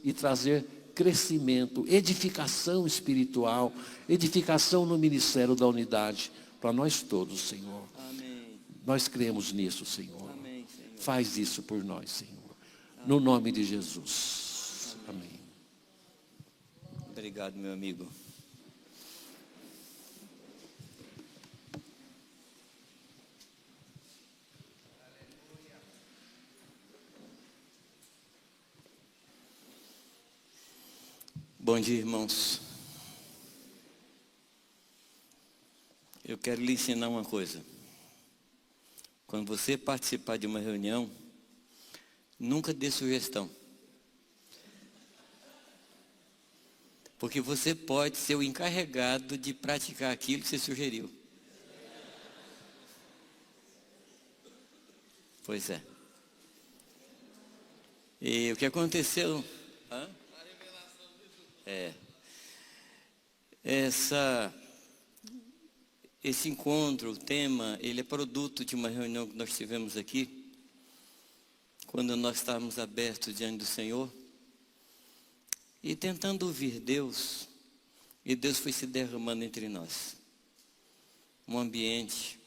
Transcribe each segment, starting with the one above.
e trazer crescimento, edificação espiritual, edificação no ministério da unidade, para nós todos, Senhor. Amém. Nós cremos nisso, Senhor. Amém, Senhor. Faz isso por nós, Senhor. No nome de Jesus. Amém. Obrigado, meu amigo. Bom dia, irmãos. Eu quero lhe ensinar uma coisa. Quando você participar de uma reunião, nunca dê sugestão. Porque você pode ser o encarregado de praticar aquilo que você sugeriu. Pois é. E o que aconteceu... Hã? Esse encontro, o tema, ele é produto de uma reunião que nós tivemos aqui, quando nós estávamos abertos diante do Senhor, e tentando ouvir Deus, e Deus foi se derramando entre nós. Um ambiente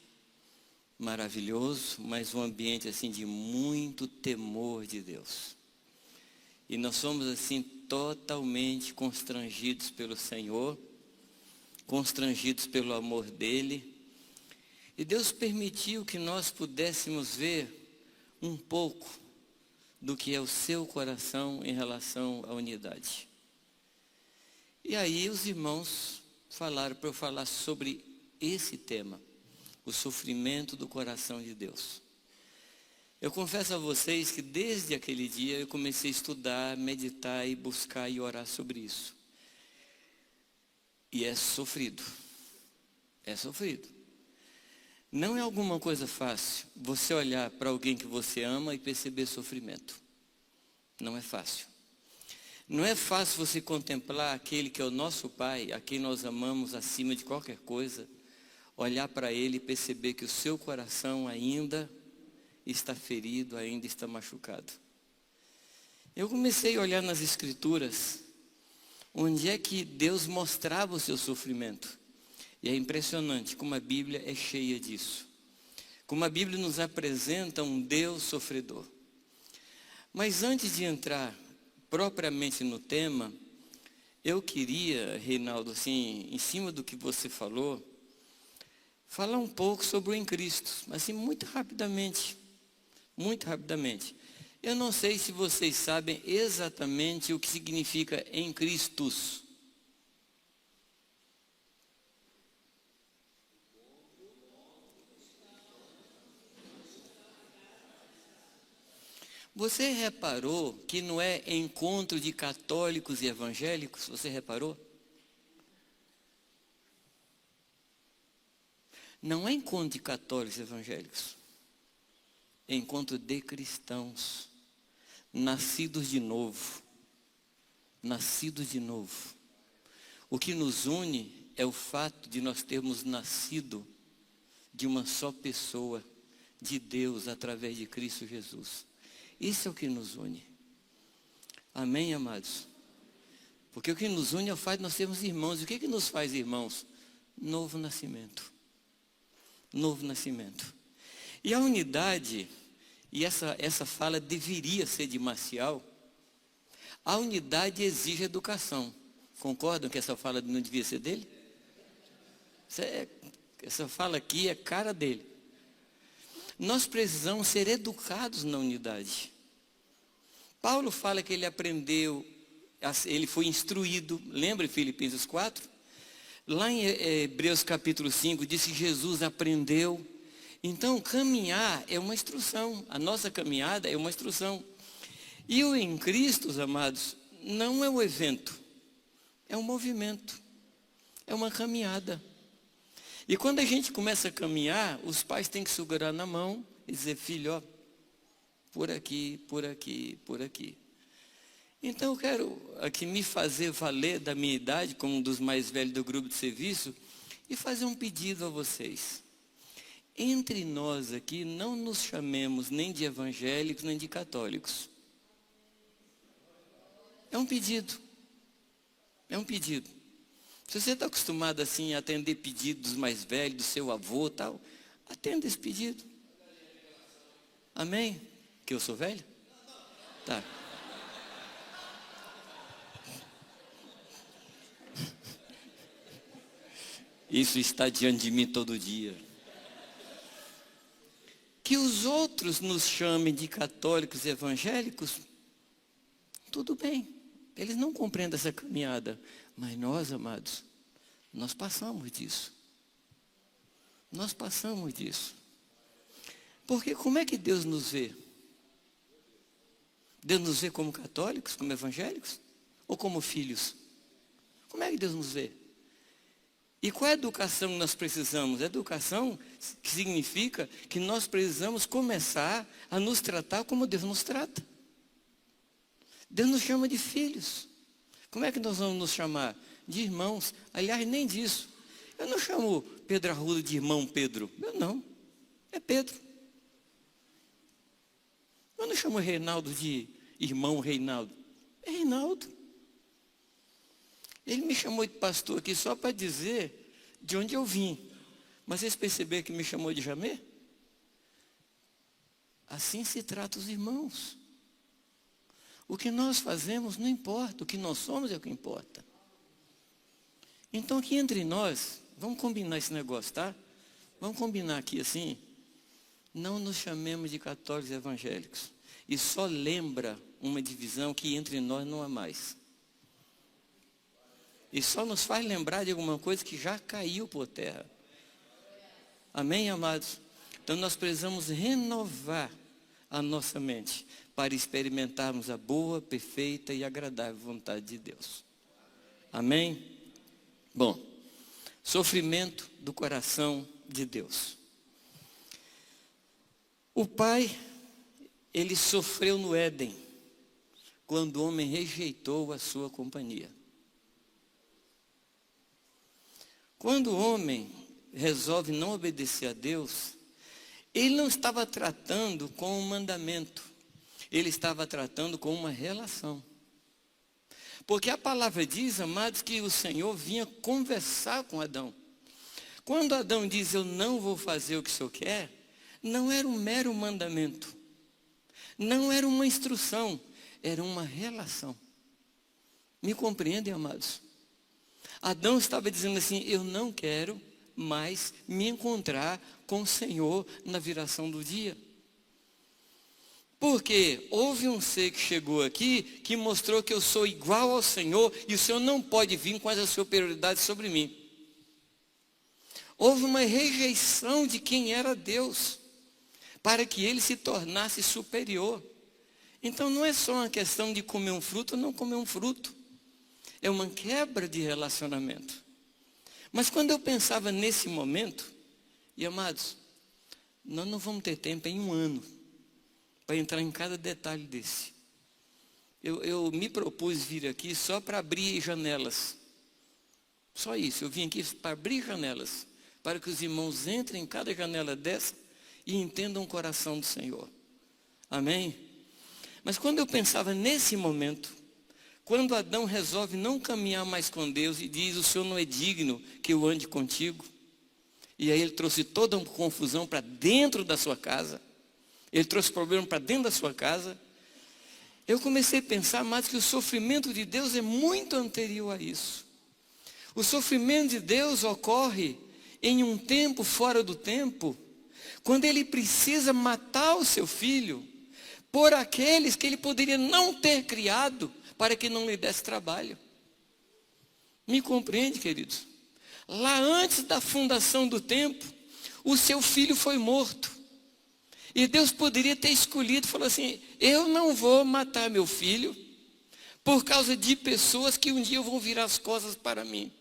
maravilhoso, mas um ambiente assim de muito temor de Deus. E nós somos assim totalmente constrangidos pelo Senhor, constrangidos pelo amor dEle. E Deus permitiu que nós pudéssemos ver um pouco do que é o seu coração em relação à unidade. E aí os irmãos falaram para eu falar sobre esse tema, o sofrimento do coração de Deus. Eu confesso a vocês que desde aquele dia eu comecei a estudar, meditar e buscar e orar sobre isso. E é sofrido. É sofrido. Não é alguma coisa fácil você olhar para alguém que você ama e perceber sofrimento. Não é fácil. Não é fácil você contemplar aquele que é o nosso Pai, a quem nós amamos acima de qualquer coisa, olhar para Ele e perceber que o seu coração ainda está ferido, ainda está machucado. Eu comecei a olhar nas Escrituras, onde é que Deus mostrava o seu sofrimento. E é impressionante como a Bíblia é cheia disso. Como a Bíblia nos apresenta um Deus sofredor. Mas antes de entrar propriamente no tema, eu queria, Reinaldo, assim, em cima do que você falou, falar um pouco sobre o em Cristo, assim, muito rapidamente. Muito rapidamente. Eu não sei se vocês sabem exatamente o que significa em Cristos. Você reparou que não é encontro de católicos e evangélicos? Você reparou? Não é encontro de católicos e evangélicos. É encontro de cristãos, nascidos de novo. Nascidos de novo. O que nos une é o fato de nós termos nascido de uma só pessoa, de Deus, através de Cristo Jesus. Isso é o que nos une. Amém, amados? Porque o que nos une é o fato de nós sermos irmãos. E o que nos faz irmãos? Novo nascimento. Novo nascimento. E a unidade, e essa fala deveria ser de Marcial, a unidade exige educação. Concordam que essa fala não devia ser dele? Essa fala aqui é cara dele. Nós precisamos ser educados na unidade. Paulo fala que ele aprendeu, ele foi instruído, lembra em Filipenses 4? Lá em Hebreus capítulo 5, diz que Jesus aprendeu. Então, caminhar é uma instrução. A nossa caminhada é uma instrução. E o em Cristo, amados, não é um evento. É um movimento. É uma caminhada. E quando a gente começa a caminhar, os pais têm que segurar na mão e dizer, filho, ó, por aqui, por aqui, por aqui. Então eu quero aqui me fazer valer da minha idade, como um dos mais velhos do grupo de serviço, e fazer um pedido a vocês. Entre nós aqui, não nos chamemos nem de evangélicos, nem de católicos. É um pedido. É um pedido. Se você está acostumado assim a atender pedidos dos mais velhos, do seu avô e tal, atenda esse pedido. Amém? Que eu sou velho? Tá. Isso está diante de mim todo dia. Que os outros nos chamem de católicos evangélicos, tudo bem. Eles não compreendem essa caminhada. Mas nós, amados, nós passamos disso. Nós passamos disso. Porque como é que Deus nos vê? Deus nos vê como católicos, como evangélicos? Ou como filhos? Como é que Deus nos vê? E qual é a educação que nós precisamos? A educação que significa que nós precisamos começar a nos tratar como Deus nos trata. Deus nos chama de filhos. Como é que nós vamos nos chamar? De irmãos. Aliás, nem disso. Eu não chamo Pedro Arruda de irmão Pedro. Eu não. É Pedro. Eu não chamo Reinaldo de irmão Reinaldo. É Reinaldo. Ele me chamou de pastor aqui só para dizer de onde eu vim. Mas vocês perceberam que me chamou de Jamê? Assim se trata os irmãos. O que nós fazemos não importa, o que nós somos é o que importa. Então aqui entre nós, vamos combinar esse negócio, tá? Vamos combinar aqui assim, não nos chamemos de católicos evangélicos. E só lembra uma divisão que entre nós não há mais. E só nos faz lembrar de alguma coisa que já caiu por terra. Amém, amados? Então nós precisamos renovar a nossa mente para experimentarmos a boa, perfeita e agradável vontade de Deus. Amém? Bom, sofrimento do coração de Deus. O Pai, ele sofreu no Éden, quando o homem rejeitou a sua companhia. Quando o homem resolve não obedecer a Deus, ele não estava tratando com um mandamento, ele estava tratando com uma relação. Porque a palavra diz, amados, que o Senhor vinha conversar com Adão. Quando Adão diz, eu não vou fazer o que o Senhor quer, não era um mero mandamento, não era uma instrução, era uma relação. Me compreendem, amados? Adão estava dizendo assim, eu não quero mais me encontrar com o Senhor na viração do dia. Porque houve um ser que chegou aqui, que mostrou que eu sou igual ao Senhor, e o Senhor não pode vir com essa superioridade sobre mim. Houve uma rejeição de quem era Deus, para que ele se tornasse superior. Então não é só uma questão de comer um fruto ou não comer um fruto. É uma quebra de relacionamento. Mas quando eu pensava nesse momento, e amados, nós não vamos ter tempo em um ano para entrar em cada detalhe desse. Eu me propus vir aqui só para abrir janelas. Só isso, eu vim aqui para abrir janelas, para que os irmãos entrem em cada janela dessa e entendam o coração do Senhor. Amém? Mas quando eu pensava nesse momento, quando Adão resolve não caminhar mais com Deus e diz, o Senhor não é digno que eu ande contigo. E aí ele trouxe toda uma confusão para dentro da sua casa. Ele trouxe problema para dentro da sua casa. Eu comecei a pensar mais que o sofrimento de Deus é muito anterior a isso. O sofrimento de Deus ocorre em um tempo fora do tempo, quando ele precisa matar o seu filho por aqueles que ele poderia não ter criado, para que não lhe desse trabalho. Me compreende, queridos? Lá antes da fundação do tempo, o seu filho foi morto. E Deus poderia ter escolhido, falou assim, eu não vou matar meu filho, por causa de pessoas que um dia vão virar as costas para mim.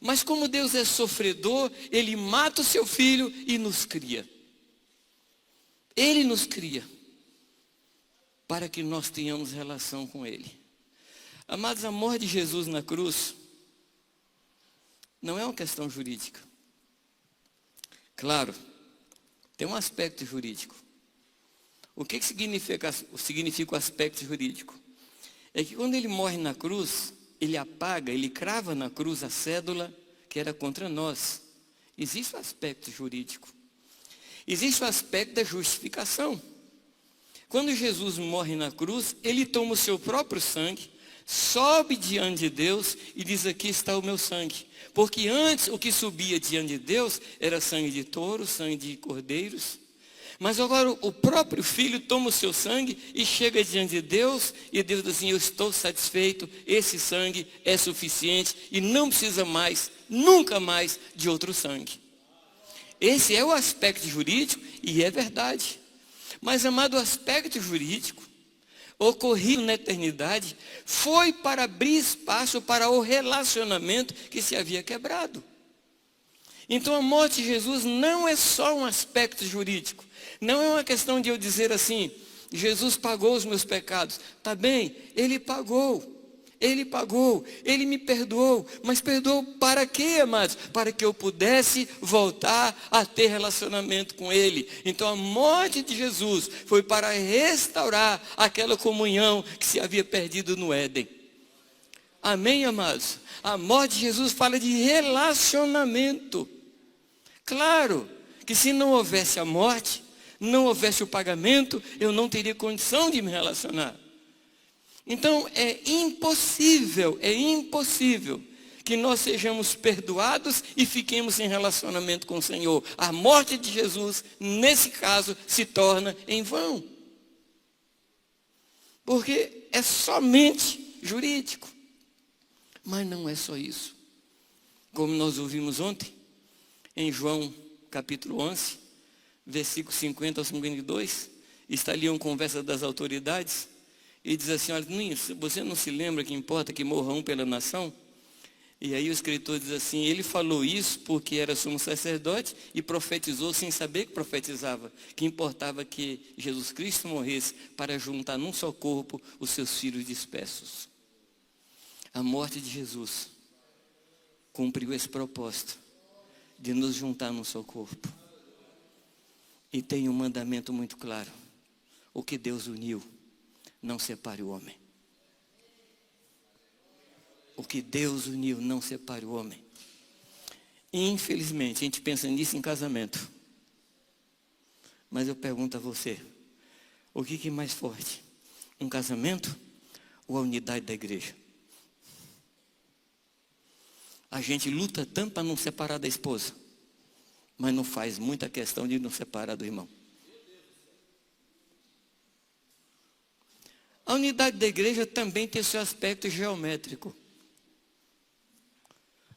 Mas como Deus é sofredor, Ele mata o seu filho e nos cria. Ele nos cria, para que nós tenhamos relação com Ele. Amados, a morte de Jesus na cruz não é uma questão jurídica. Claro, tem um aspecto jurídico. O que significa o aspecto jurídico? é que quando ele morre na cruz, ele apaga, ele crava na cruz a cédula que era contra nós. Existe o aspecto jurídico. Existe o aspecto da justificação. Quando Jesus morre na cruz, ele toma o seu próprio sangue, sobe diante de Deus e diz: aqui está o meu sangue. Porque antes o que subia diante de Deus era sangue de touros, sangue de cordeiros. Mas agora o próprio Filho toma o seu sangue e chega diante de Deus, e Deus diz assim: eu estou satisfeito, esse sangue é suficiente e não precisa mais, nunca mais, de outro sangue. Esse é o aspecto jurídico e é verdade. Mas, amado, o aspecto jurídico ocorrido na eternidade foi para abrir espaço para o relacionamento que se havia quebrado. Então a morte de Jesus não é só um aspecto jurídico. Não é uma questão de eu dizer assim: Jesus pagou os meus pecados. Tá bem, Ele pagou. Ele me perdoou. Mas perdoou para quê, amados? Para que eu pudesse voltar a ter relacionamento com Ele. Então a morte de Jesus foi para restaurar aquela comunhão que se havia perdido no Éden. Amém, amados? A morte de Jesus fala de relacionamento. Claro que se não houvesse a morte, não houvesse o pagamento, eu não teria condição de me relacionar. Então é impossível que nós sejamos perdoados e fiquemos em relacionamento com o Senhor. A morte de Jesus, nesse caso, se torna em vão. Porque é somente jurídico. Mas não é só isso. Como nós ouvimos ontem, em João capítulo 11, versículo 50 ao 52, está ali uma conversa das autoridades, e diz assim: olha, você não se lembra que importa que morra um pela nação? E aí o escritor diz assim: ele falou isso porque era sumo sacerdote e profetizou sem saber que profetizava, que importava que Jesus Cristo morresse para juntar num só corpo os seus filhos dispersos. A morte de Jesus cumpriu esse propósito de nos juntar num só corpo. E tem um mandamento muito claro: o que Deus uniu, não separe o homem. O que Deus uniu, não separe o homem. Infelizmente, a gente pensa nisso em casamento. Mas eu pergunto a você: o que é mais forte? Um casamento ou a unidade da igreja? A gente luta tanto para não separar da esposa, mas não faz muita questão de não separar do irmão. A unidade da igreja também tem seu aspecto geométrico.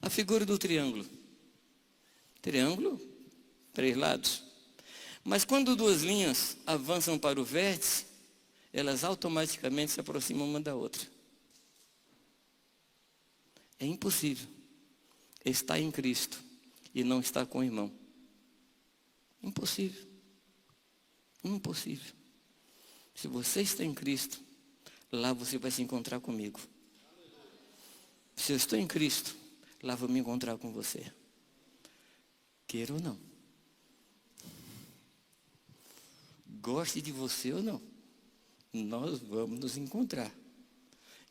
A figura do triângulo. Triângulo, 3 lados. Mas quando 2 linhas avançam para o vértice, elas automaticamente se aproximam uma da outra. É impossível estar em Cristo e não estar com o irmão. Impossível. Impossível. Se você está em Cristo, lá você vai se encontrar comigo. Se eu estou em Cristo, lá vou me encontrar com você. Queira ou não. Goste de você ou não. Nós vamos nos encontrar.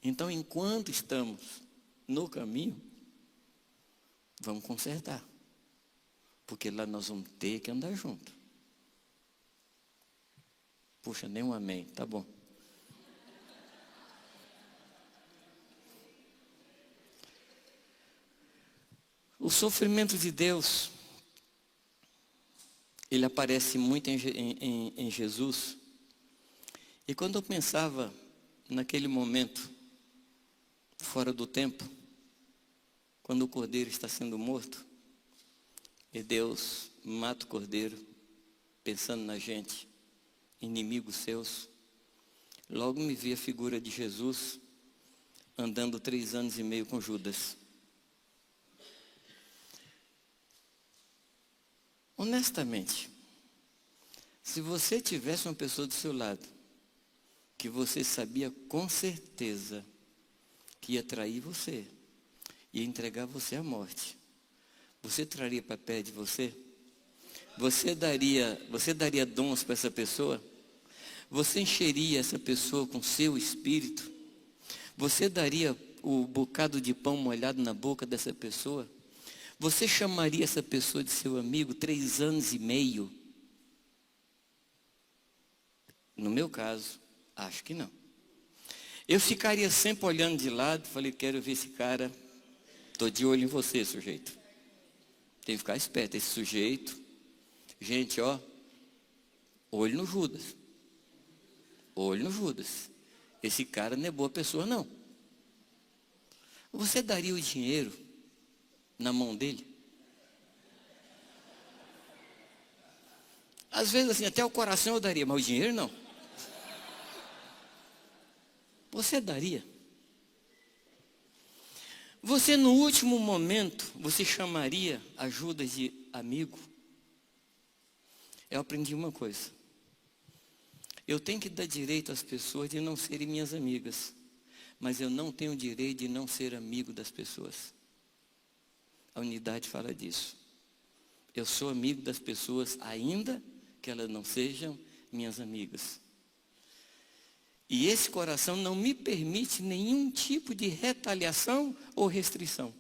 Então, enquanto estamos no caminho, vamos consertar. Porque lá nós vamos ter que andar junto. Puxa, nem um amém. Tá bom. O sofrimento de Deus, ele aparece muito em Jesus. E quando eu pensava naquele momento, fora do tempo, quando o cordeiro está sendo morto, e Deus mata o cordeiro, pensando na gente, inimigos seus, logo me vi a figura de Jesus andando 3 anos e meio com Judas. Honestamente, se você tivesse uma pessoa do seu lado, que você sabia com certeza que ia trair você, ia entregar você à morte, você traria para perto de você? Você daria dons para essa pessoa? Você encheria essa pessoa com seu espírito? Você daria o bocado de pão molhado na boca dessa pessoa? Você chamaria essa pessoa de seu amigo 3 anos e meio? No meu caso, acho que não. Eu ficaria sempre olhando de lado, falei, quero ver esse cara, estou de olho em você, sujeito. Tem que ficar esperto, esse sujeito. Gente, ó, olho no Judas. Olho no Judas. Esse cara não é boa pessoa, não. Você daria o dinheiro na mão dele? Às vezes, assim, até o coração eu daria, mas o dinheiro não. Você daria? Você, no último momento, você chamaria ajuda de amigo? Eu aprendi uma coisa. Eu tenho que dar direito às pessoas de não serem minhas amigas. Mas eu não tenho direito de não ser amigo das pessoas. A unidade fala disso. Eu sou amigo das pessoas, ainda que elas não sejam minhas amigas. E esse coração não me permite nenhum tipo de retaliação ou restrição.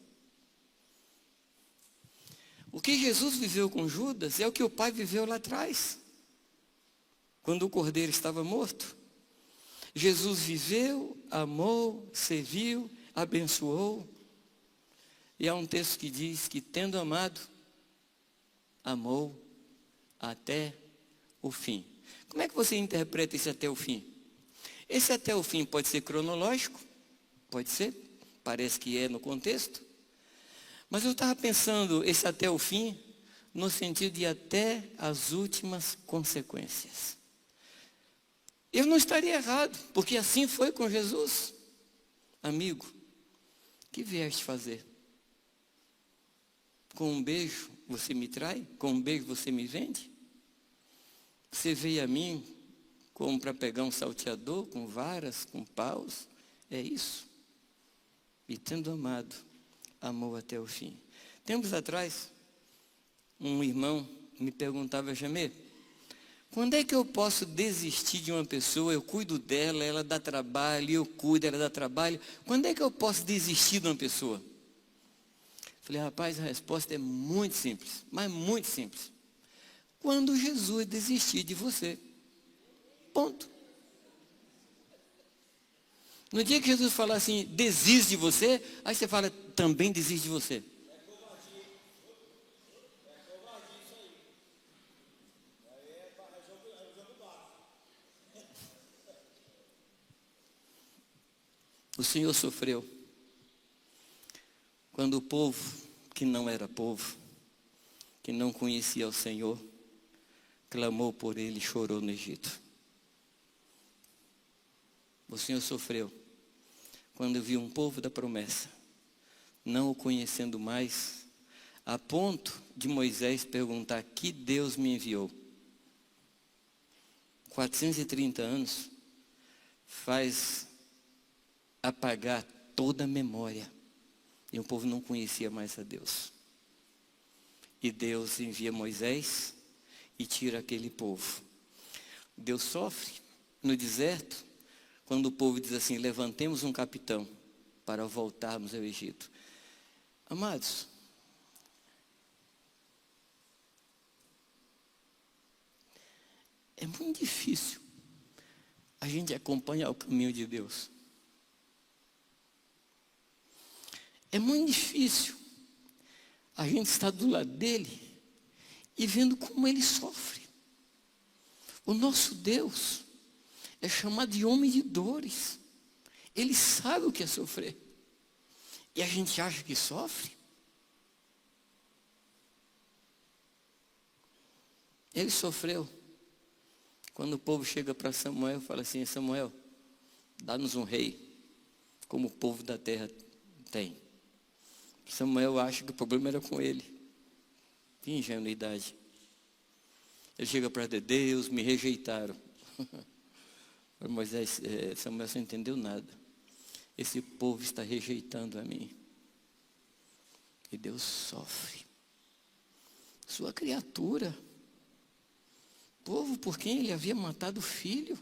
O que Jesus viveu com Judas é o que o Pai viveu lá atrás, quando o cordeiro estava morto. Jesus viveu, amou, serviu, abençoou. E há um texto que diz que, tendo amado, amou até o fim. Como é que você interpreta esse até o fim? Esse até o fim pode ser cronológico, pode ser, parece que é no contexto. Mas eu estava pensando esse até o fim, no sentido de até as últimas consequências. Eu não estaria errado, porque assim foi com Jesus. Amigo, o que vieste fazer? Com um beijo você me trai? Com um beijo você me vende? Você veio a mim como para pegar um salteador, com varas, com paus? É isso. E tendo amado, amou até o fim. Tempos atrás, um irmão me perguntava, Jamê, quando é que eu posso desistir de uma pessoa? Eu cuido dela, ela dá trabalho, eu cuido, ela dá trabalho. Quando é que eu posso desistir de uma pessoa? Falei, rapaz, a resposta é muito simples, mas muito simples. Quando Jesus desistir de você. Ponto. No dia que Jesus falar assim, desiste de você, aí você fala, também desiste de você. O Senhor sofreu quando o povo, que não era povo, que não conhecia o Senhor, clamou por ele e chorou no Egito. O Senhor sofreu quando viu um povo da promessa, não o conhecendo mais, a ponto de Moisés perguntar, que Deus me enviou? 430 anos faz apagar toda a memória. E o povo não conhecia mais a Deus. E Deus envia Moisés e tira aquele povo. Deus sofre no deserto, quando o povo diz assim, levantemos um capitão para voltarmos ao Egito. Amados, é muito difícil a gente acompanhar o caminho de Deus. É muito difícil a gente estar do lado dele e vendo como ele sofre. O nosso Deus é chamado de homem de dores. Ele sabe o que é sofrer. E a gente acha que sofre. Ele sofreu. Quando o povo chega para Samuel e fala assim, Samuel, dá-nos um rei, como o povo da terra tem. Samuel acha que o problema era com ele. Que ingenuidade. Ele chega para Deus, me rejeitaram. Moisés, Samuel não entendeu nada. Esse povo está rejeitando a mim. E Deus sofre. Sua criatura. Povo por quem ele havia matado o filho.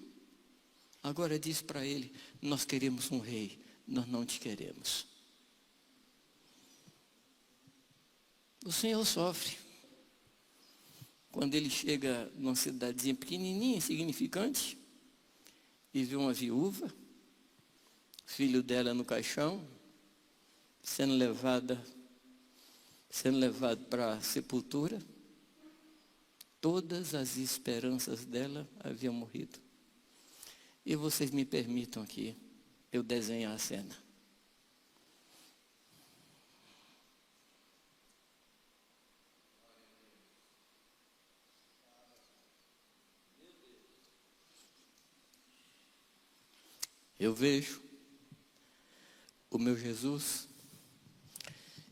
Agora diz para ele, nós queremos um rei. nós não te queremos. O Senhor sofre quando ele chega numa cidadezinha pequenininha, insignificante, e vê uma viúva, filho dela no caixão, sendo levado para a sepultura. Todas as esperanças dela haviam morrido. E vocês me permitam aqui eu desenhar a cena. Eu vejo o meu Jesus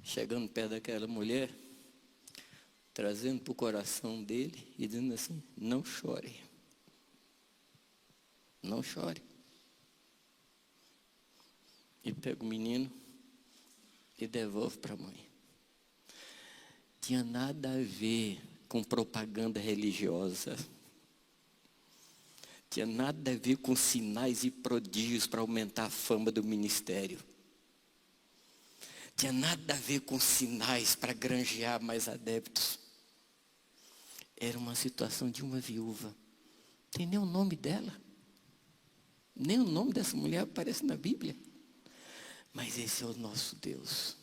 chegando perto daquela mulher, trazendo para o coração dele e dizendo assim: não chore, não chore. E pega o menino e devolve para a mãe. Tinha nada a ver com propaganda religiosa. Tinha nada a ver com sinais e prodígios para aumentar a fama do ministério. Tinha nada a ver com sinais para granjear mais adeptos. Era uma situação de uma viúva. Não tem nem o nome dela. Nem o nome dessa mulher aparece na Bíblia. Mas esse é o nosso Deus.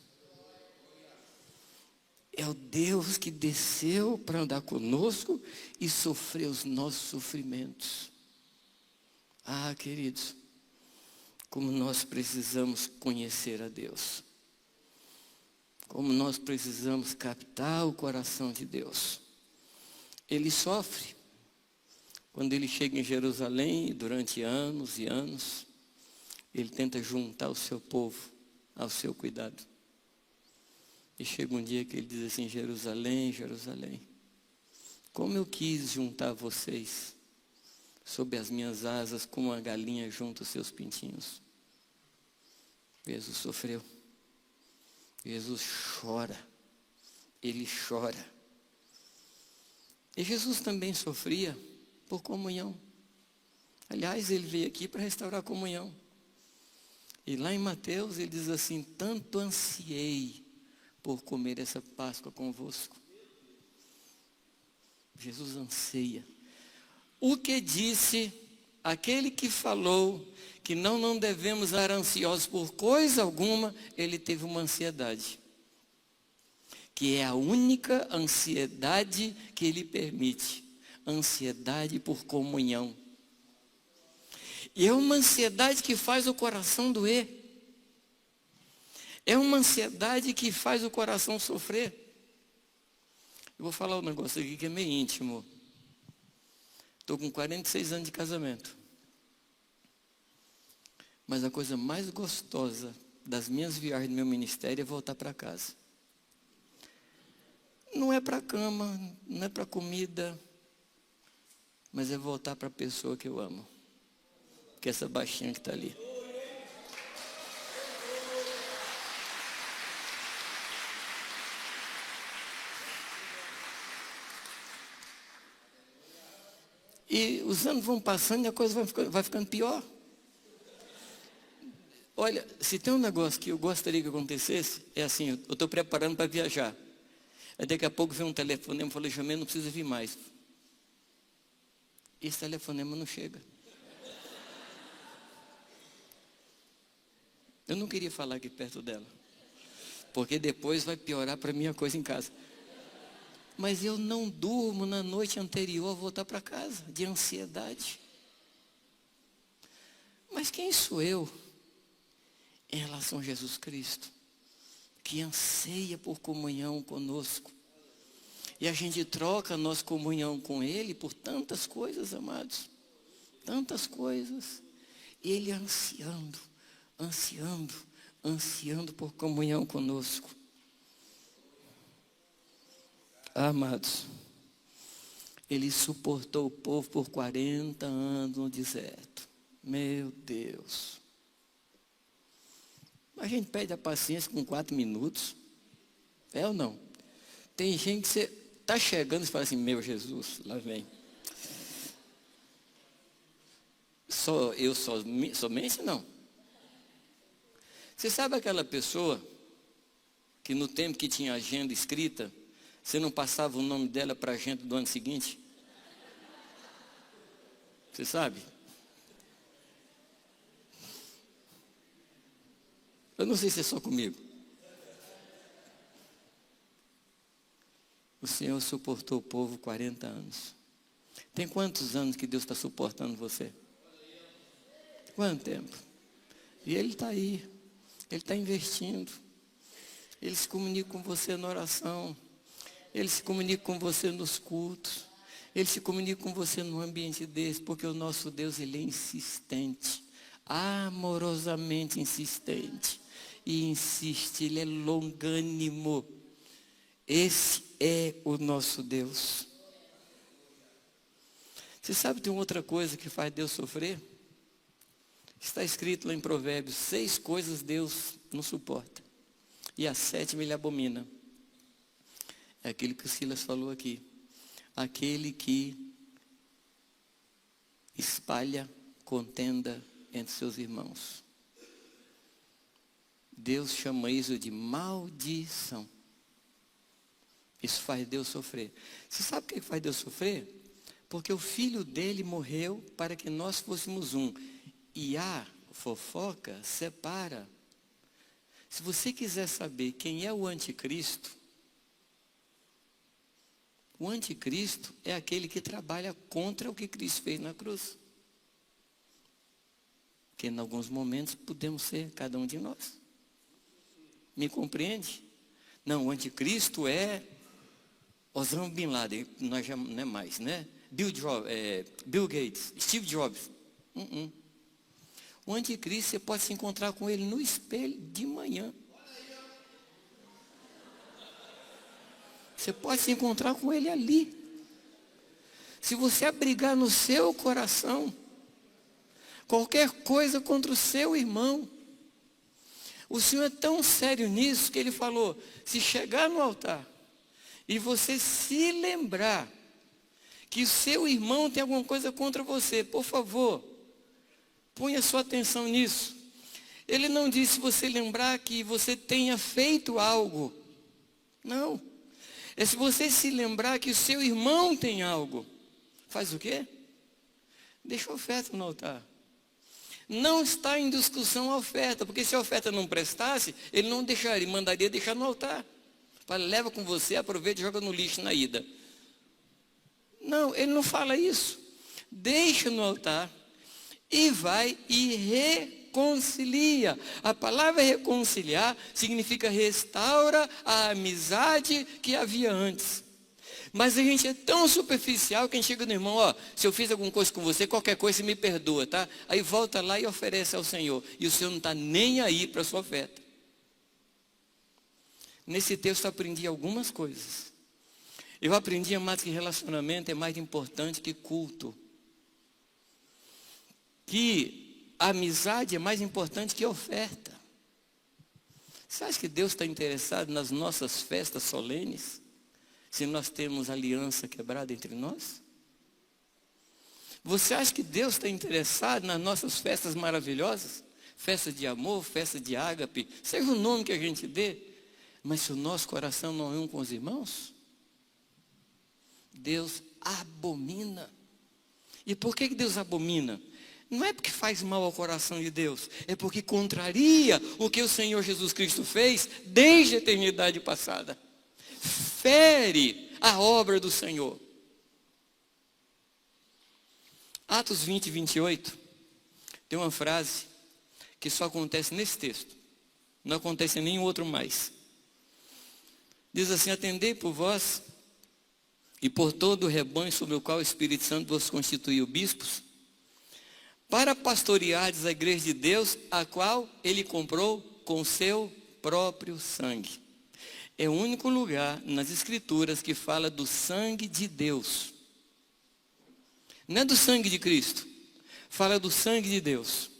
É o Deus que desceu para andar conosco e sofreu os nossos sofrimentos. Ah, queridos, como nós precisamos conhecer a Deus. Como nós precisamos captar o coração de Deus. Ele sofre. Quando ele chega em Jerusalém, durante anos e anos, ele tenta juntar o seu povo ao seu cuidado. E chega um dia que ele diz assim: Jerusalém, Jerusalém, como eu quis juntar vocês sob as minhas asas, como uma galinha junta os seus pintinhos. Jesus sofreu. Jesus chora. Ele chora. E Jesus também sofria por comunhão. Aliás, ele veio aqui para restaurar a comunhão. E lá em Mateus ele diz assim: tanto ansiei por comer essa Páscoa convosco. Jesus anseia. O que disse aquele que falou que não devemos estar ansiosos por coisa alguma, ele teve uma ansiedade. Que é a única ansiedade que ele permite. Ansiedade por comunhão. E é uma ansiedade que faz o coração doer. É uma ansiedade que faz o coração sofrer. Eu vou falar um negócio aqui que é meio íntimo. Estou com 46 anos de casamento. Mas a coisa mais gostosa das minhas viagens do meu ministério é voltar para casa. Não é para a cama, não é para a comida, mas é voltar para a pessoa que eu amo. Que é essa baixinha que está ali. E os anos vão passando e a coisa vai ficando pior. Olha, se tem um negócio que eu gostaria que acontecesse, é assim: eu estou preparando para viajar. Aí daqui a pouco vem um telefonema e fala: Jamê, não precisa vir mais. Esse telefonema não chega. Eu não queria falar aqui perto dela, porque depois vai piorar para mim a coisa em casa. Mas eu não durmo na noite anterior a voltar para casa, de ansiedade. Mas quem sou eu em relação a Jesus Cristo, que anseia por comunhão conosco? E a gente troca a nossa comunhão com Ele por tantas coisas, amados. Tantas coisas. Ele ansiando por comunhão conosco. Amados, ele suportou o povo por 40 anos no deserto. Meu Deus. A gente perde a paciência com 4 minutos. É ou não? Tem gente que você está chegando e fala assim: meu Jesus, lá vem. Só eu somente não. Você sabe aquela pessoa que no tempo que tinha agenda escrita, você não passava o nome dela para a agenda do ano seguinte? Você sabe? Eu não sei se é só comigo. O Senhor suportou o povo 40 anos. Tem quantos anos que Deus está suportando você? Quanto tempo? E Ele está aí. Ele está investindo. Ele se comunica com você na oração. Ele se comunica com você nos cultos. Ele se comunica com você num ambiente desse, porque o nosso Deus, Ele é insistente. Amorosamente insistente. E insiste, Ele é longânimo. Esse é o nosso Deus. Você sabe, tem outra coisa que faz Deus sofrer? Está escrito lá em Provérbios, 6 coisas Deus não suporta. E a 7ª Ele abomina. É aquilo que o Silas falou aqui. Aquele que espalha contenda entre seus irmãos. Deus chama isso de maldição. Isso faz Deus sofrer. Você sabe o que faz Deus sofrer? Porque o filho dele morreu para que nós fôssemos um. E a fofoca separa. Se você quiser saber quem é o anticristo é aquele que trabalha contra o que Cristo fez na cruz. Que em alguns momentos podemos ser cada um de nós. Me compreende? Não, o anticristo é Osama Bin Laden, nós já não é mais, né? Bill Gates, Steve Jobs. O anticristo, você pode se encontrar com ele no espelho de manhã. Você pode se encontrar com ele ali. Se você abrigar no seu coração qualquer coisa contra o seu irmão, o Senhor é tão sério nisso que Ele falou, se chegar no altar e você se lembrar que o seu irmão tem alguma coisa contra você, por favor, ponha sua atenção nisso. Ele não disse você lembrar que você tenha feito algo. Não. É se você se lembrar que o seu irmão tem algo. Faz o quê? Deixa a oferta no altar. Não está em discussão a oferta, porque se a oferta não prestasse, ele não deixaria, ele mandaria deixar no altar. Fala, leva com você, aproveita e joga no lixo na ida. Não, ele não fala isso. Deixa no altar e vai e reconcilia. A palavra reconciliar significa restaura a amizade que havia antes. Mas a gente é tão superficial que a gente chega no irmão, ó, se eu fiz alguma coisa com você, qualquer coisa você me perdoa, tá? Aí volta lá e oferece ao Senhor. E o Senhor não está nem aí para a sua oferta. Nesse texto eu aprendi algumas coisas. Eu aprendi, amados, que relacionamento é mais importante que culto. Que a amizade é mais importante que oferta. Você acha que Deus está interessado nas nossas festas solenes? Se nós temos aliança quebrada entre nós? Você acha que Deus está interessado nas nossas festas maravilhosas? Festa de amor, festa de ágape, seja o nome que a gente dê. Mas se o nosso coração não é um com os irmãos, Deus abomina. E por que Deus abomina? Não é porque faz mal ao coração de Deus, é porque contraria o que o Senhor Jesus Cristo fez desde a eternidade passada. Fere a obra do Senhor. Atos 20, 28, tem uma frase que só acontece nesse texto. Não acontece em nenhum outro mais. Diz assim, atendei por vós e por todo o rebanho sobre o qual o Espírito Santo vos constituiu bispos, para pastoreardes a igreja de Deus, a qual Ele comprou com seu próprio sangue. É o único lugar nas Escrituras que fala do sangue de Deus. Não é do sangue de Cristo. Fala do sangue de Deus.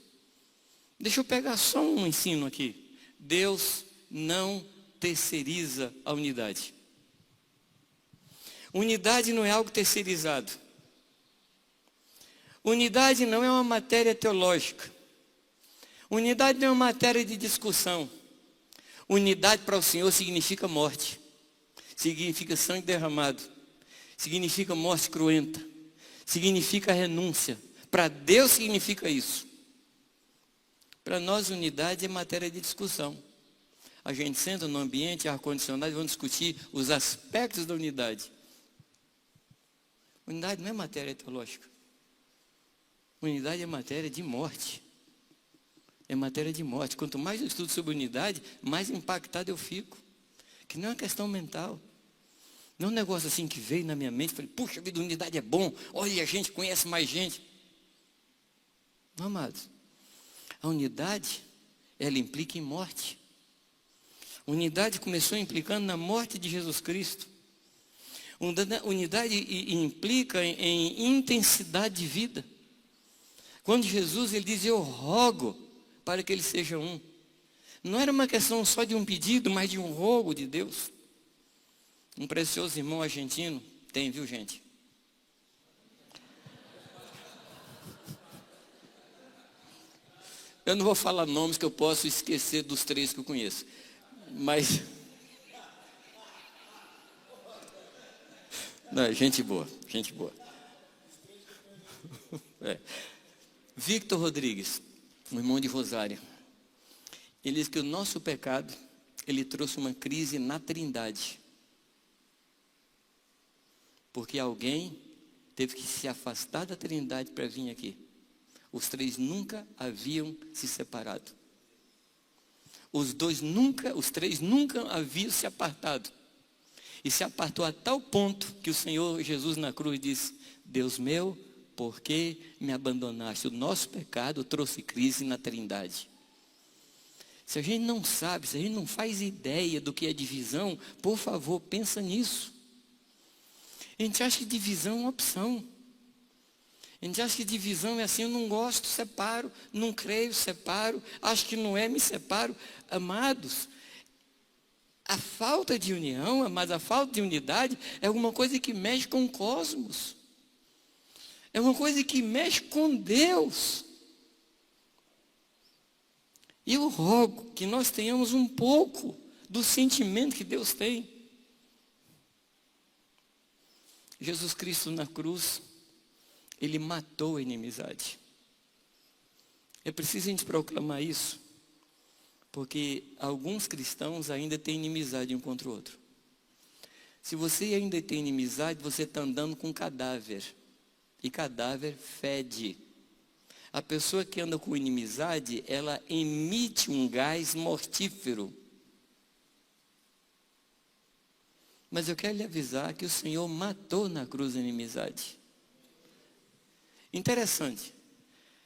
Deixa eu pegar só um ensino aqui. Deus não terceiriza a unidade. Unidade não é algo terceirizado. Unidade não é uma matéria teológica. Unidade não é uma matéria de discussão. Unidade para o Senhor significa morte. Significa sangue derramado. Significa morte cruenta. Significa renúncia. Para Deus significa isso. Para nós, unidade é matéria de discussão. A gente senta no ambiente ar-condicionado e vamos discutir os aspectos da unidade. Unidade não é matéria teológica. Unidade é matéria de morte. É matéria de morte. Quanto mais eu estudo sobre unidade, mais impactado eu fico. Que não é uma questão mental. Não é um negócio assim que veio na minha mente. Falei, puxa vida, unidade é bom. Olha, a gente conhece mais gente. Não, amados. A unidade, ela implica em morte. A unidade começou implicando na morte de Jesus Cristo. Unidade implica em intensidade de vida. Quando Jesus, ele diz, eu rogo para que eles sejam um. Não era uma questão só de um pedido, mas de um rogo de Deus. Um precioso irmão argentino, tem, viu, gente? Eu não vou falar nomes que eu posso esquecer dos 3 que eu conheço. Mas... Não, gente boa, gente boa. Victor Rodrigues, um irmão de Rosário. Ele diz que o nosso pecado, ele trouxe uma crise na Trindade. Porque alguém teve que se afastar da Trindade para vir aqui. Os 3 nunca haviam se separado. Os 3 nunca haviam se apartado. E se apartou a tal ponto que o Senhor Jesus na cruz disse, Deus meu, por que me abandonaste? O nosso pecado trouxe crise na Trindade. Se a gente não sabe, se a gente não faz ideia do que é divisão, por favor, pensa nisso. A gente acha que divisão é uma opção. A gente acha que divisão é assim, eu não gosto, separo, não creio, separo, acho que não é, me separo. Amados, a falta de união, mas a falta de unidade é alguma coisa que mexe com o cosmos. É uma coisa que mexe com Deus. E eu rogo que nós tenhamos um pouco do sentimento que Deus tem. Jesus Cristo na cruz, ele matou a inimizade. É preciso a gente proclamar isso, porque alguns cristãos ainda têm inimizade um contra o outro. Se você ainda tem inimizade, você está andando com cadáver. E cadáver fede. A pessoa que anda com inimizade, ela emite um gás mortífero. Mas eu quero lhe avisar que o Senhor matou na cruz a inimizade. Interessante,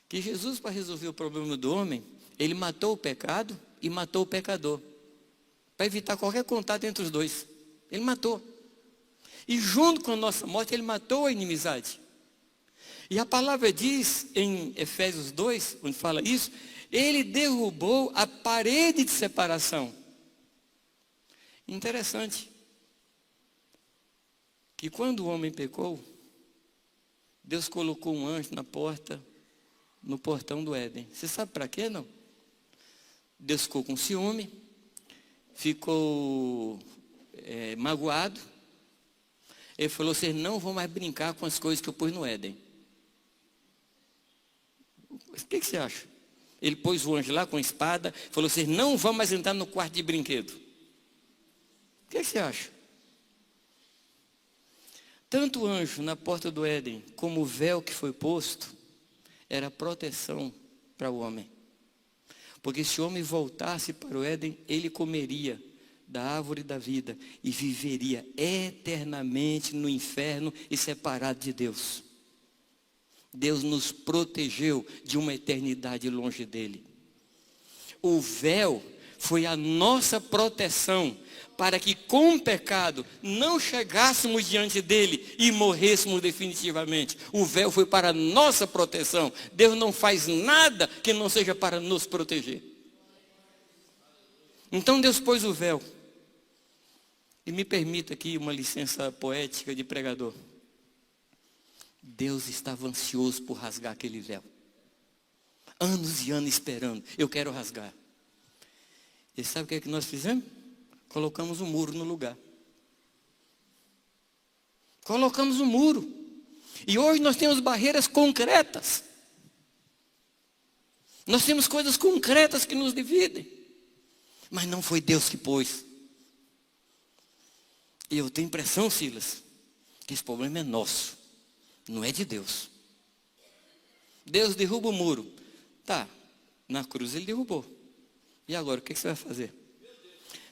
que Jesus, para resolver o problema do homem, ele matou o pecado e matou o pecador. Para evitar qualquer contato entre os dois. Ele matou. E junto com a nossa morte, ele matou a inimizade. E a palavra diz em Efésios 2, onde fala isso, ele derrubou a parede de separação. Interessante, que quando o homem pecou, Deus colocou um anjo na porta, no portão do Éden. Você sabe para quê, não? Deus ficou com ciúme, ficou magoado. Ele falou, vocês não vão mais brincar com as coisas que eu pus no Éden. O que você acha? Ele pôs o anjo lá com a espada, falou, vocês não vão mais entrar no quarto de brinquedo. O que você acha? Tanto o anjo na porta do Éden, como o véu que foi posto, era proteção para o homem. Porque se o homem voltasse para o Éden, ele comeria da árvore da vida e viveria eternamente no inferno e separado de Deus. Deus nos protegeu de uma eternidade longe dele. O véu foi a nossa proteção para que com o pecado não chegássemos diante dele e morrêssemos definitivamente. O véu foi para a nossa proteção. Deus não faz nada que não seja para nos proteger. Então Deus pôs o véu. E me permita aqui uma licença poética de pregador. Deus estava ansioso por rasgar aquele véu. Anos e anos esperando. Eu quero rasgar. E sabe o que é que nós fizemos? Colocamos um muro no lugar. Colocamos um muro. E hoje nós temos barreiras concretas. Nós temos coisas concretas que nos dividem. Mas não foi Deus que pôs. E eu tenho impressão, Silas, que esse problema é nosso. Não é de Deus. Deus derruba o muro. Tá, na cruz ele derrubou. E agora, o que você vai fazer?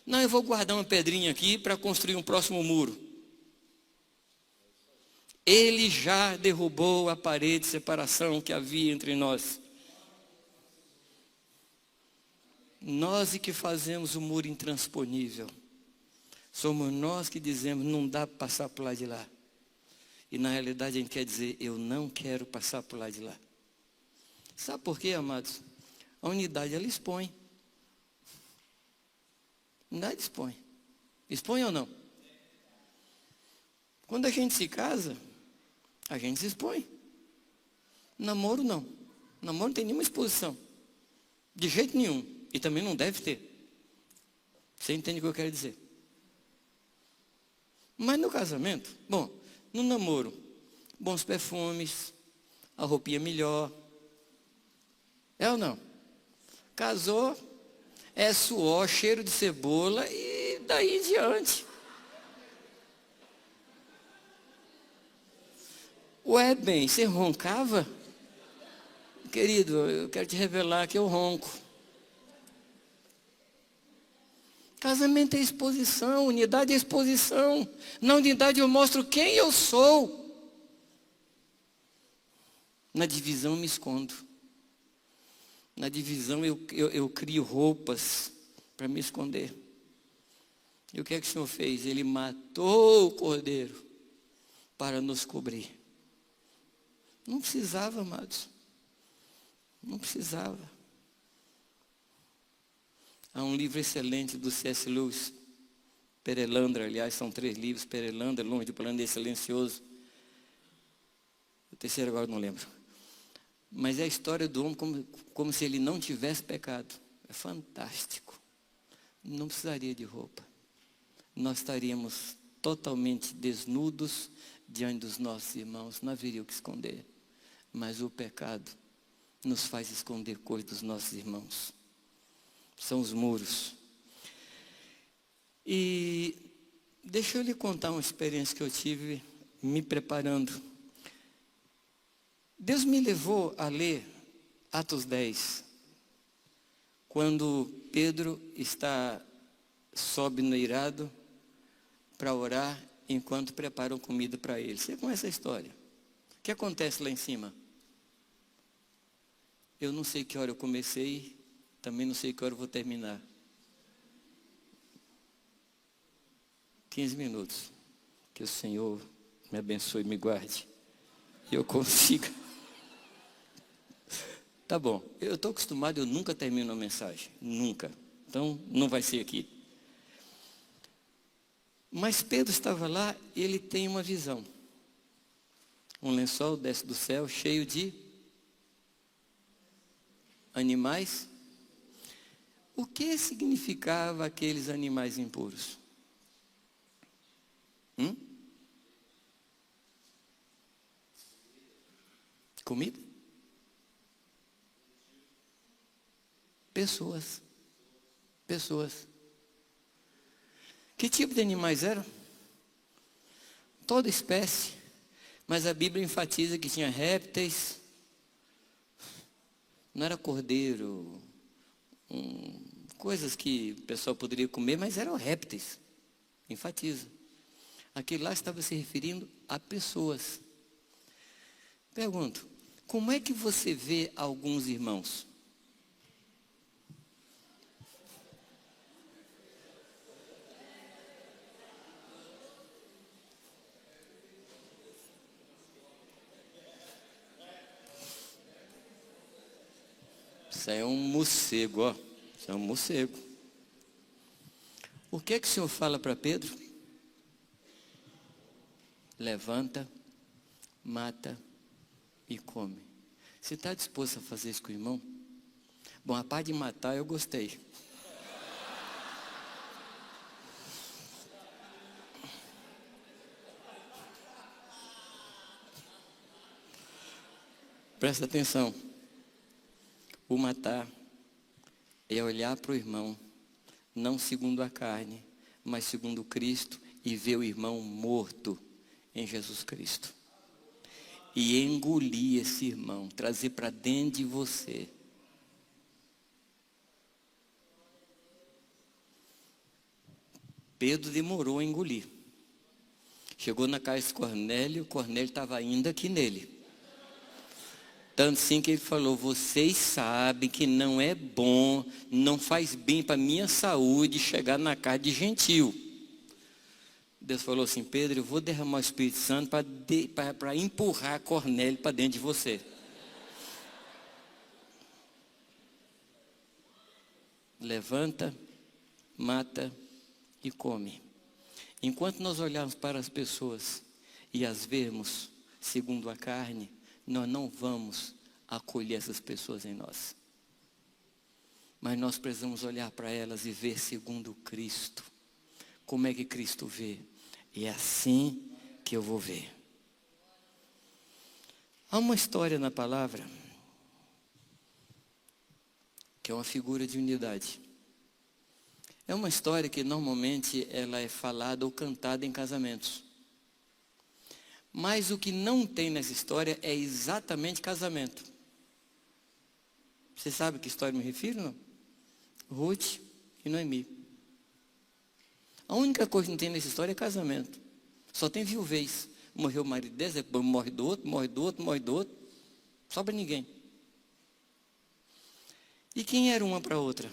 Não, eu vou guardar uma pedrinha aqui para construir um próximo muro. Ele já derrubou a parede de separação que havia entre nós. Nós é que fazemos o muro intransponível. Somos nós que dizemos, não dá para passar por lá de lá. E na realidade a gente quer dizer, eu não quero passar por lá de lá. Sabe por quê, amados? A unidade, ela expõe. A unidade expõe. Expõe ou não? Quando a gente se casa, a gente se expõe. Namoro não. Namoro não tem nenhuma exposição. De jeito nenhum. E também não deve ter. Você entende o que eu quero dizer? Mas no casamento, bom, no namoro, bons perfumes, a roupinha melhor. É ou não? Casou, é suor, cheiro de cebola e daí em diante. Ué, bem, você roncava? Querido, eu quero te revelar que eu ronco. Casamento é exposição, unidade é exposição. Na unidade eu mostro quem eu sou. Na divisão eu me escondo. Na divisão eu crio roupas para me esconder. E o que é que o Senhor fez? Ele matou o cordeiro para nos cobrir. Não precisava, amados. Não precisava. Há um livro excelente do C.S. Lewis, Perelandra, aliás, são 3 livros, Perelandra, Longe do Plano Silencioso. O terceiro agora não lembro. Mas é a história do homem como se ele não tivesse pecado. É fantástico. Não precisaria de roupa. Nós estaríamos totalmente desnudos diante dos nossos irmãos. Não haveria o que esconder. Mas o pecado nos faz esconder coisas dos nossos irmãos. São os muros. E deixa eu lhe contar uma experiência que eu tive me preparando. Deus me levou a ler Atos 10, quando Pedro sobe no eirado para orar enquanto preparam comida para ele. Você conhece a história? O que acontece lá em cima? Eu não sei que hora eu comecei, também não sei que hora eu vou terminar. 15 minutos. Que o Senhor me abençoe e me guarde. E eu consiga. Tá bom, eu estou acostumado, eu nunca termino uma mensagem. Nunca. Então, não vai ser aqui. Mas Pedro estava lá e ele tem uma visão. Um lençol desce do céu cheio de animais. O que significava aqueles animais impuros? Comida? Pessoas. Pessoas. Que tipo de animais eram? Toda espécie. Mas a Bíblia enfatiza que tinha répteis. Não era cordeiro. Coisas que o pessoal poderia comer, mas eram répteis. Enfatiza. Aquilo lá estava se referindo a pessoas. Pergunto, como é que você vê alguns irmãos? Isso é um morcego, ó. Isso é um morcego. O que é que o Senhor fala para Pedro? Levanta, mata e come. Você está disposto a fazer isso com o irmão? Bom, a parte de matar eu gostei. Presta atenção. O matar é olhar para o irmão, não segundo a carne, mas segundo Cristo, e ver o irmão morto em Jesus Cristo. E engolir esse irmão, trazer para dentro de você. Pedro demorou a engolir. Chegou na casa de Cornélio, Cornélio estava ainda aqui nele. Tanto assim que ele falou, vocês sabem que não é bom, não faz bem para a minha saúde chegar na casa de gentil. Deus falou assim, Pedro, eu vou derramar o Espírito Santo para empurrar Cornélio para dentro de você. Levanta, mata e come. Enquanto nós olharmos para as pessoas e as vermos segundo a carne, nós não vamos acolher essas pessoas em nós. Mas nós precisamos olhar para elas e ver segundo Cristo. Como é que Cristo vê? É assim que eu vou ver. Há uma história na palavra que é uma figura de unidade. É uma história que normalmente ela é falada ou cantada em casamentos. Mas o que não tem nessa história é exatamente casamento. Você sabe a que história eu me refiro, não? Ruth e Noemi. A única coisa que não tem nessa história é casamento. Só tem viuvez. Morreu o marido desse, depois morre do outro, morre do outro, morre do outro. Sobra ninguém. E quem era uma para outra?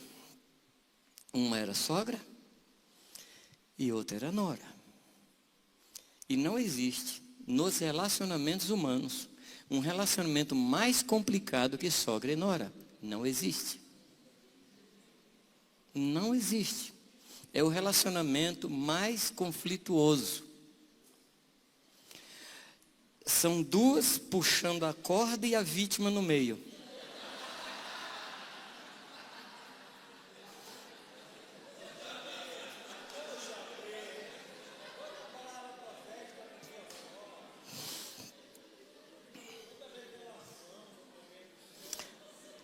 Uma era sogra e outra era nora. E não existe nos relacionamentos humanos um relacionamento mais complicado que sogra e nora. Não existe. Não existe. É o relacionamento mais conflituoso. São duas puxando a corda e a vítima no meio.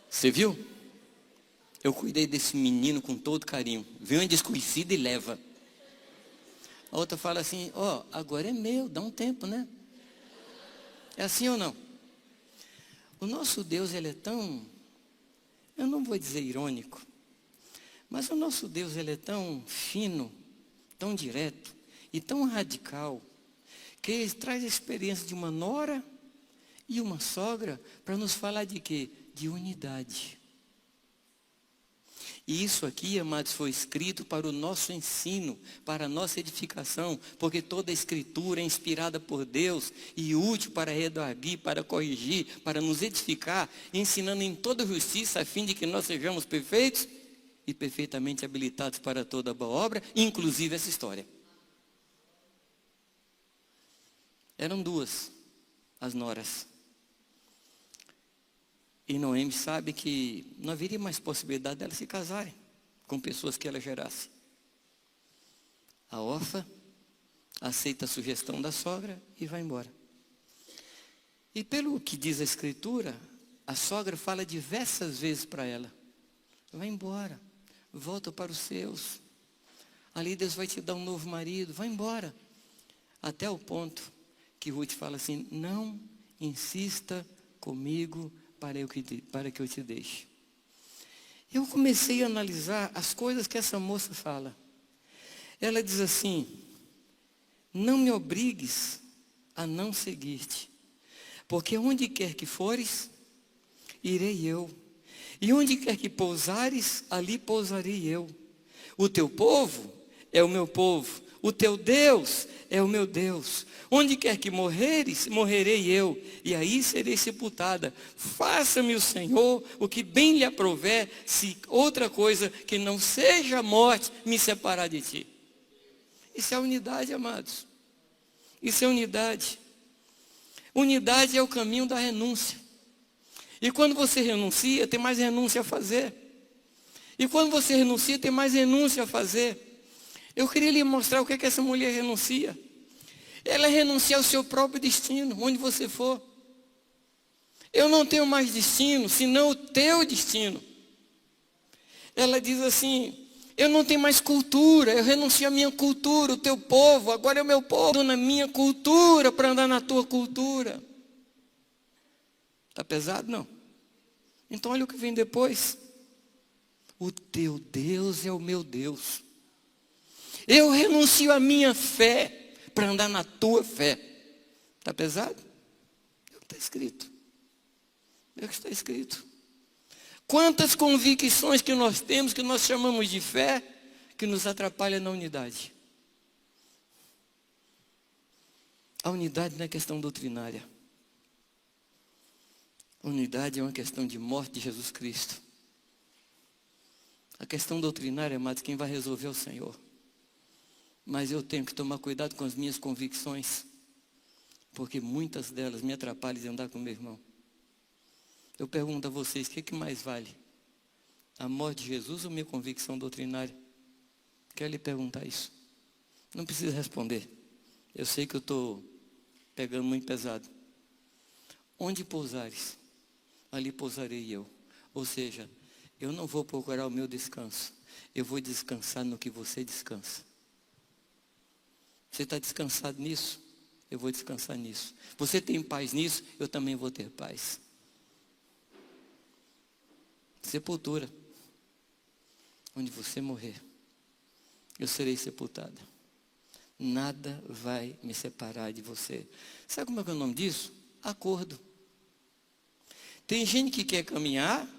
Você viu? Eu cuidei desse menino com todo carinho. Vem uma desconhecida e leva. A outra fala assim, agora é meu, dá um tempo, né? É assim ou não? O nosso Deus, ele é tão, eu não vou dizer irônico, mas o nosso Deus, ele é tão fino, tão direto e tão radical, que ele traz a experiência de uma nora e uma sogra para nos falar de quê? De unidade. E isso aqui, amados, foi escrito para o nosso ensino, para a nossa edificação, porque toda a escritura é inspirada por Deus e útil para redarguir, para corrigir, para nos edificar, ensinando em toda justiça, a fim de que nós sejamos perfeitos e perfeitamente habilitados para toda boa obra, inclusive essa história. Eram duas, as noras. E Noemi sabe que não haveria mais possibilidade delas se casarem com pessoas que ela gerasse. A órfã aceita a sugestão da sogra e vai embora. E pelo que diz a Escritura, a sogra fala diversas vezes para ela, vai embora, volta para os seus. Ali Deus vai te dar um novo marido, vai embora. Até o ponto que Ruth fala assim, não insista comigo para que eu te deixe. Eu comecei a analisar as coisas que essa moça fala. Ela diz assim, não me obrigues a não seguir-te, porque onde quer que fores, irei eu. E onde quer que pousares, ali pousarei eu. O teu povo é o meu povo, o teu Deus é o meu Deus. Onde quer que morreres, morrerei eu, e aí serei sepultada. Faça-me o Senhor o que bem lhe aprouver, se outra coisa que não seja a morte me separar de ti. Isso é unidade, amados. Isso é unidade. Unidade é o caminho da renúncia. E quando você renuncia, tem mais renúncia a fazer. E quando você renuncia, tem mais renúncia a fazer. Eu queria lhe mostrar o que é que essa mulher renuncia. Ela renuncia ao seu próprio destino, onde você for. Eu não tenho mais destino, senão o teu destino. Ela diz assim, eu não tenho mais cultura, eu renuncio à minha cultura, o teu povo, agora é o meu povo. Estou na minha cultura para andar na tua cultura. Está pesado? Não. Então olha o que vem depois. O teu Deus é o meu Deus. Eu renuncio à minha fé para andar na tua fé. Está pesado? É o que está escrito. É o que está escrito. Quantas convicções que nós temos, que nós chamamos de fé, que nos atrapalha na unidade. A unidade não é questão doutrinária. A unidade é uma questão de morte de Jesus Cristo. A questão doutrinária, amados, quem vai resolver é o Senhor. Mas eu tenho que tomar cuidado com as minhas convicções, porque muitas delas me atrapalham de andar com meu irmão. Eu pergunto a vocês, o que é que mais vale? A morte de Jesus ou minha convicção doutrinária? Quero lhe perguntar isso. Não precisa responder. Eu sei que eu estou pegando muito pesado. Onde pousares, ali pousarei eu. Ou seja, eu não vou procurar o meu descanso. Eu vou descansar no que você descansa. Você está descansado nisso? Eu vou descansar nisso. Você tem paz nisso? Eu também vou ter paz. Sepultura. Onde você morrer, eu serei sepultada. Nada vai me separar de você. Sabe como é que é o nome disso? Acordo. Tem gente que quer caminhar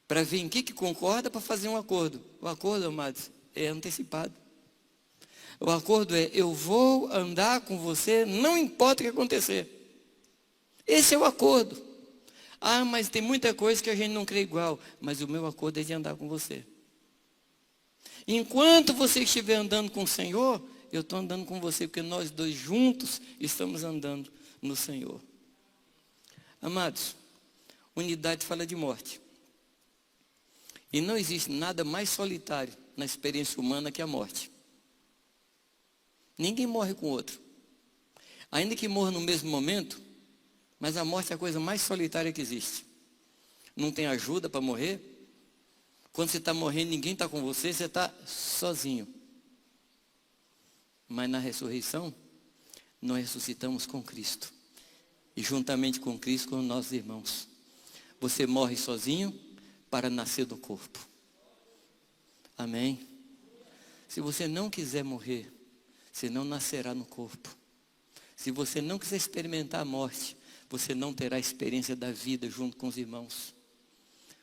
para ver em que concorda para fazer um acordo. O acordo, amados, é antecipado. O acordo é, eu vou andar com você, não importa o que acontecer. Esse é o acordo. Ah, mas tem muita coisa que a gente não crê igual. Mas o meu acordo é de andar com você. Enquanto você estiver andando com o Senhor, eu estou andando com você, porque nós dois juntos estamos andando no Senhor. Amados, unidade fala de morte. E não existe nada mais solitário na experiência humana que a morte. Ninguém morre com o outro. Ainda que morra no mesmo momento, mas a morte é a coisa mais solitária que existe. Não tem ajuda para morrer. Quando você está morrendo, ninguém está com você, você está sozinho. Mas na ressurreição, nós ressuscitamos com Cristo. E juntamente com Cristo, com nossos irmãos. Você morre sozinho para nascer do corpo. Amém? Se você não quiser morrer, você não nascerá no corpo. Se você não quiser experimentar a morte, você não terá a experiência da vida junto com os irmãos.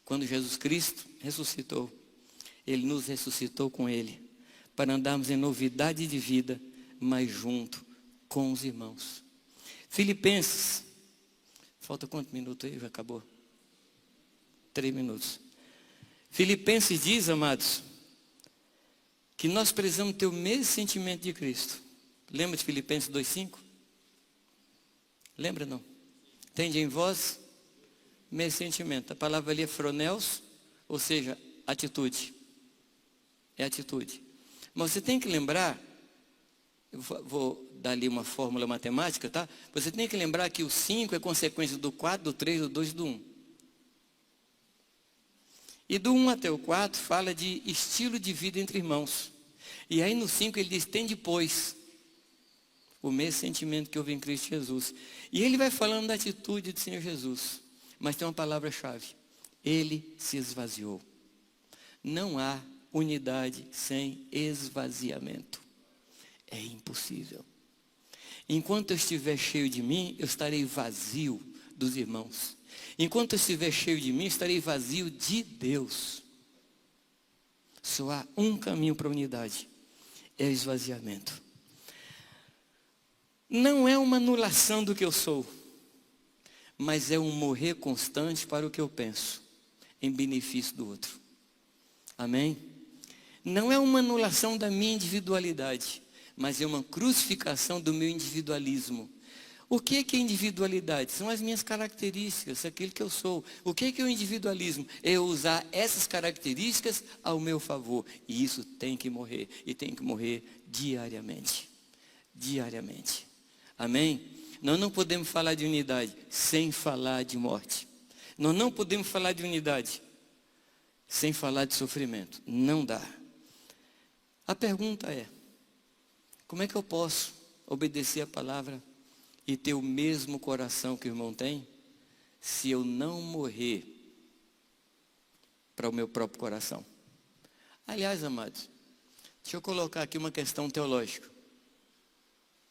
Quando Jesus Cristo ressuscitou, Ele nos ressuscitou com Ele, para andarmos em novidade de vida, mas junto com os irmãos. Filipenses, falta quantos minutos aí? Já acabou? 3 minutos. Filipenses diz, amados, que nós precisamos ter o mesmo sentimento de Cristo. Lembra de Filipenses 2,5? Lembra não? Tende em vós mesmo sentimento. A palavra ali é phroneos, ou seja, atitude. É atitude. Mas você tem que lembrar, eu vou dar ali uma fórmula matemática, tá? Você tem que lembrar que o 5 é consequência do 4, do 3, do 2 e do 1. E do 1 até o 4 fala de estilo de vida entre irmãos. E aí no 5 ele diz, tem depois o mesmo sentimento que houve em Cristo Jesus. E ele vai falando da atitude do Senhor Jesus. Mas tem uma palavra-chave. Ele se esvaziou. Não há unidade sem esvaziamento. É impossível. Enquanto eu estiver cheio de mim, eu estarei vazio dos irmãos. Enquanto eu estiver cheio de mim, estarei vazio de Deus. Só há um caminho para a unidade. É o esvaziamento. Não é uma anulação do que eu sou, mas é um morrer constante para o que eu penso, em benefício do outro. Amém? Não é uma anulação da minha individualidade, mas é uma crucificação do meu individualismo. O que é individualidade? São as minhas características, aquilo que eu sou. O que é o individualismo? É eu usar essas características ao meu favor. E isso tem que morrer. E tem que morrer diariamente. Diariamente. Amém? Nós não podemos falar de unidade sem falar de morte. Nós não podemos falar de unidade sem falar de sofrimento. Não dá. A pergunta é, como é que eu posso obedecer a palavra e ter o mesmo coração que o irmão tem, se eu não morrer para o meu próprio coração? Aliás, amados, deixa eu colocar aqui uma questão teológica.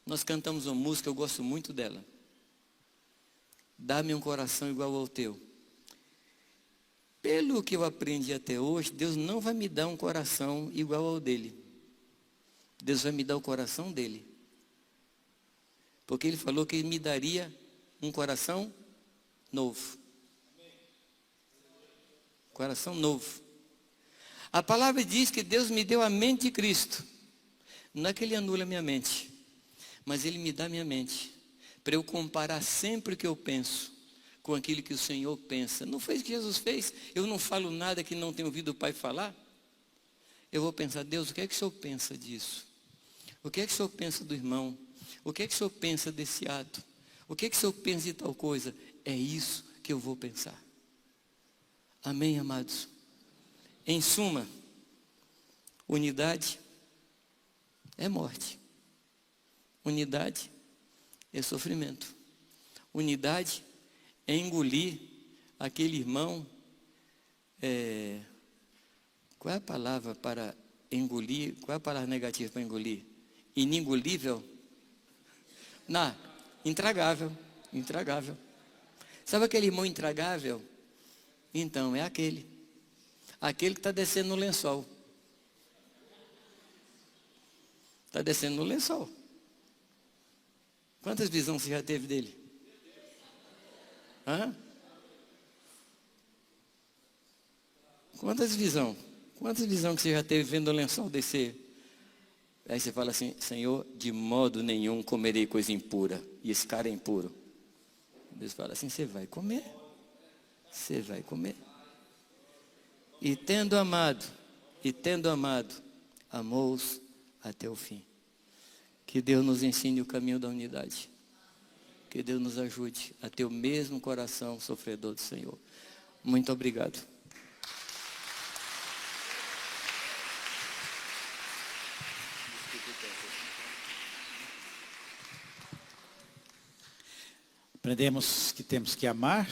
Nós cantamos uma música, eu gosto muito dela. Dá-me um coração igual ao teu. Pelo que eu aprendi até hoje, Deus não vai me dar um coração igual ao dele. Deus vai me dar o coração dele. Porque ele falou que ele me daria um coração novo. Coração novo. A palavra diz que Deus me deu a mente de Cristo. Não é que ele anula a minha mente, mas ele me dá a minha mente, para eu comparar sempre o que eu penso com aquilo que o Senhor pensa. Não foi isso que Jesus fez? Eu não falo nada que não tenha ouvido o Pai falar. Eu vou pensar, Deus, o que é que o Senhor pensa disso? O que é que o Senhor pensa do irmão? O que é que o Senhor pensa desse ato? O que é que o Senhor pensa de tal coisa? É isso que eu vou pensar. Amém, amados? Em suma, unidade é morte. Unidade é sofrimento. Unidade é engolir aquele irmão. Qual é a palavra para engolir? Qual é a palavra negativa para engolir? Inengolível? Não, intragável. Intragável. Sabe aquele irmão intragável? Então, é aquele. Aquele que está descendo no lençol. Está descendo no lençol. Quantas visões você já teve dele? Hã? Quantas visões? Quantas visões que você já teve vendo o lençol descer? Aí você fala assim, Senhor, de modo nenhum comerei coisa impura. E esse cara é impuro. Deus fala assim, você vai comer. Você vai comer. E tendo amado, amou-os até o fim. Que Deus nos ensine o caminho da unidade. Que Deus nos ajude a ter o mesmo coração sofredor do Senhor. Muito obrigado. Aprendemos que temos que amar